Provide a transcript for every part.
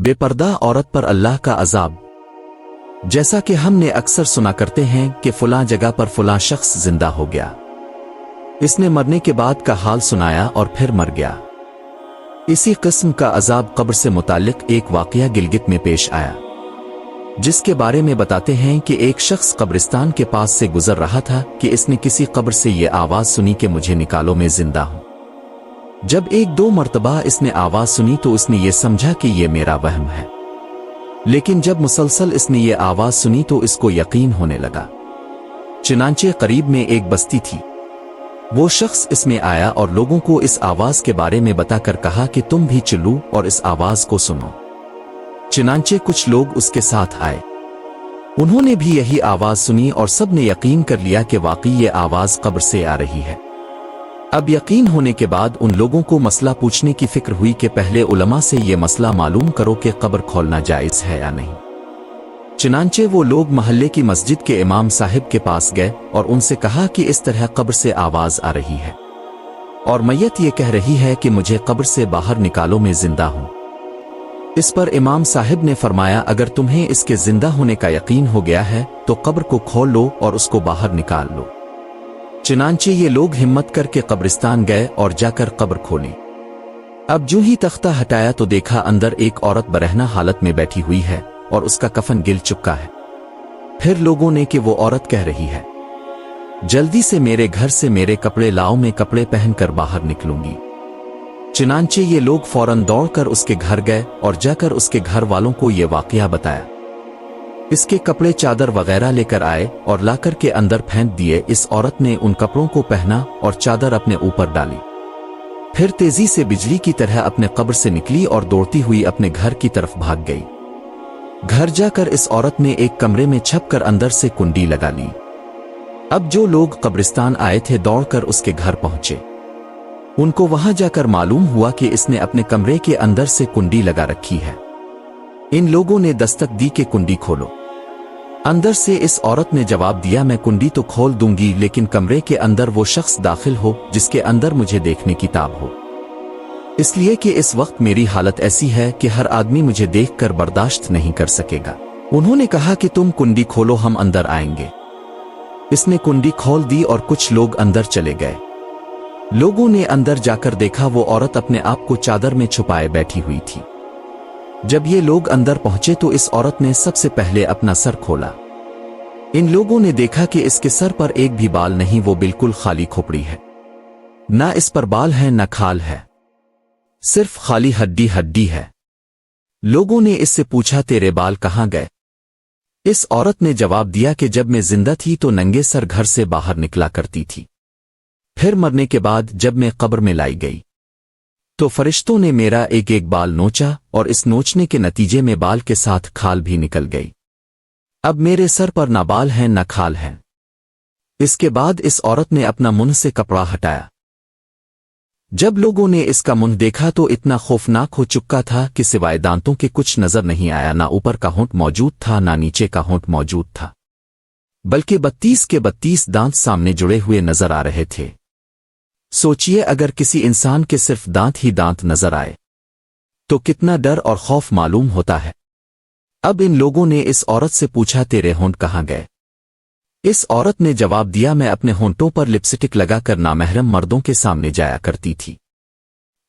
बेपर्दा औरत पर अल्लाह का अजाब। जैसा कि हमने अक्सर सुना करते हैं कि फलां जगह पर फलां शख्स जिंदा हो गया, इसने मरने के बाद का हाल सुनाया और फिर मर गया। इसी किस्म का अजाब कब्र से मुताल्लिक एक वाकया गिलगित में पेश आया, जिसके बारे में बताते हैं कि एक शख्स कब्रिस्तान के पास से गुजर रहा था कि इसने किसी कब्र से ये आवाज सुनी कि मुझे निकालो, मैं जिंदा हूं। जब एक दो मर्तबा इसने आवाज सुनी तो इसने ये समझा कि ये मेरा वहम है, लेकिन जब मुसलसल इसने ये आवाज सुनी तो इसको यकीन होने लगा। चुनांचे करीब में एक बस्ती थी। वो शख्स इसमें आया और लोगों को इस आवाज के बारे में बताकर कहा कि तुम भी चलो और इस आवाज को सुनो। चुनांचे कुछ लोग उसके साथ आए। उन्होंने भी यही आवाज सुनी और सब ने यकीन कर लिया कि वाकई ये आवाज कब्र से आ रही है। अब यकीन होने के बाद उन लोगों को मसला पूछने की फिक्र हुई कि पहले उलमा से ये मसला मालूम करो कि कब्र खोलना जायज है या नहीं। चुनांचे वो लोग महल्ले की मस्जिद के इमाम साहिब के पास गए और उनसे कहा कि इस तरह कब्र से आवाज आ रही है और मैयत ये कह रही है कि मुझे कब्र से बाहर निकालो, मैं जिंदा हूं। इस पर इमाम साहिब ने फरमाया, अगर तुम्हें इसके जिंदा होने का यकीन हो गया है तो कब्र को खोल लो और उसको बाहर निकाल लो। चुनांचे ये लोग हिम्मत करके कब्रिस्तान गए और जाकर कब्र खोली। अब जो ही तख्ता हटाया तो देखा अंदर एक औरत बरहना हालत में बैठी हुई है और उसका कफन गिल चुका है। फिर लोगों ने कि वो औरत कह रही है, जल्दी से मेरे घर से मेरे कपड़े लाओ, मैं कपड़े पहनकर बाहर निकलूंगी। चुनांचे ये लोग फौरन दौड़कर उसके घर गए और जाकर उसके घर वालों को ये वाकया बताया। इसके कपड़े चादर वगैरह लेकर आए और लाकर के अंदर फेंक दिए। इस औरत ने उन कपड़ों को पहना और चादर अपने ऊपर डाली। फिर तेजी से बिजली की तरह अपने कब्र से निकली और दौड़ती हुई अपने घर की तरफ भाग गई। घर जाकर इस औरत ने एक कमरे में छपकर अंदर से कुंडी लगा ली। अब जो लोग कब्रिस्तान आए थे दौड़कर उसके घर पहुंचे। उनको वहां जाकर मालूम हुआ कि इसने अपने कमरे के अंदर से कुंडी लगा रखी है। इन लोगों ने दस्तक दी कि कुंडी खोलो। अंदर से इस औरत ने जवाब दिया, मैं कुंडी तो खोल दूंगी, लेकिन कमरे के अंदर वो शख्स दाखिल हो जिसके अंदर मुझे देखने की ताब हो, इसलिए कि इस वक्त मेरी हालत ऐसी है कि हर आदमी मुझे देखकर बर्दाश्त नहीं कर सकेगा। उन्होंने कहा कि तुम कुंडी खोलो, हम अंदर आएंगे। इसने कुंडी खोल दी और कुछ लोग अंदर चले गए। लोगों ने अंदर जाकर देखा वो औरत अपने आप को चादर में छुपाए बैठी हुई थी। जब ये लोग अंदर पहुंचे तो इस औरत ने सबसे पहले अपना सर खोला। इन लोगों ने देखा कि इसके सर पर एक भी बाल नहीं, वो बिल्कुल खाली खोपड़ी है। ना इस पर बाल है ना खाल है, सिर्फ खाली हड्डी हड्डी है। लोगों ने इससे पूछा, तेरे बाल कहां गए? इस औरत ने जवाब दिया कि जब मैं जिंदा थी तो नंगे सर घर से बाहर निकला करती थी, फिर मरने के बाद जब मैं कब्र में लाई गई तो फरिश्तों ने मेरा एक एक बाल नोचा और इस नोचने के नतीजे में बाल के साथ खाल भी निकल गई। अब मेरे सर पर ना बाल हैं ना खाल हैं। इसके बाद इस औरत ने अपना मुंह से कपड़ा हटाया। जब लोगों ने इसका मुंह देखा तो इतना खौफनाक हो चुका था कि सिवाय दांतों के कुछ नजर नहीं आया। ना ऊपर का होंठ मौजूद था ना नीचे का होंठ मौजूद था, बल्कि 32 के 32 दांत सामने जुड़े हुए नजर आ रहे थे। सोचिए, अगर किसी इंसान के सिर्फ दांत ही दांत नजर आए तो कितना डर और खौफ मालूम होता है। अब इन लोगों ने इस औरत से पूछा, तेरे होंठ कहां गए? इस औरत ने जवाब दिया, मैं अपने होंठों पर लिपस्टिक लगाकर नामहरम मर्दों के सामने जाया करती थी।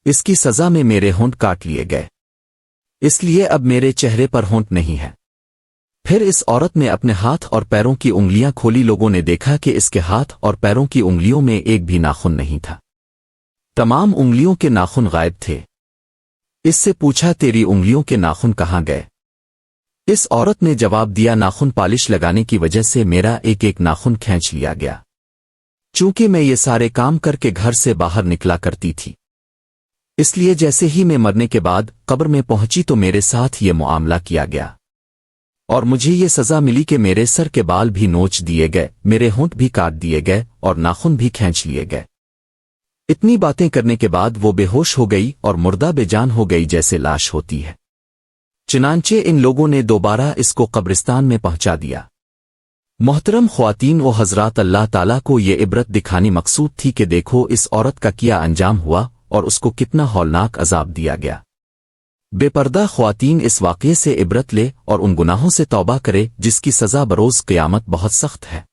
इसकी सजा में मेरे होंठ काट लिए गए, इसलिए अब मेरे चेहरे पर होंठ नहीं है। फिर इस औरत ने अपने हाथ और पैरों की उंगलियां खोली। लोगों ने देखा कि इसके हाथ और पैरों की उंगलियों में एक भी नाखून नहीं था, तमाम उंगलियों के नाखून गायब थे। इससे पूछा, तेरी उंगलियों के नाखून कहां गए? इस औरत ने जवाब दिया, नाखून पॉलिश लगाने की वजह से मेरा एक एक नाखून खींच लिया गया, चूंकि मैं ये सारे काम करके घर से बाहर निकला करती थी, इसलिए जैसे ही मैं मरने के बाद कब्र में पहुंची तो मेरे साथ ये मुआमला किया गया और मुझे ये सजा मिली कि मेरे सर के बाल भी नोच दिए गए, मेरे होंठ भी काट दिए गए और नाखून भी खींच लिए गए। इतनी बातें करने के बाद वो बेहोश हो गई और मुर्दा बेजान हो गई जैसे लाश होती है। चुनांचे इन लोगों ने दोबारा इसको कब्रिस्तान में पहुंचा दिया। मोहतरम ख्वातीन व हजरात, अल्लाह ताला को ये इबरत दिखानी मकसूद थी कि देखो इस औरत का क्या अंजाम हुआ और उसको कितना हौलनाक अजाब दिया गया। بے پردہ خواتین اس واقعے سے عبرت لے اور ان گناہوں سے توبہ کرے جس کی سزا بروز قیامت بہت سخت ہے۔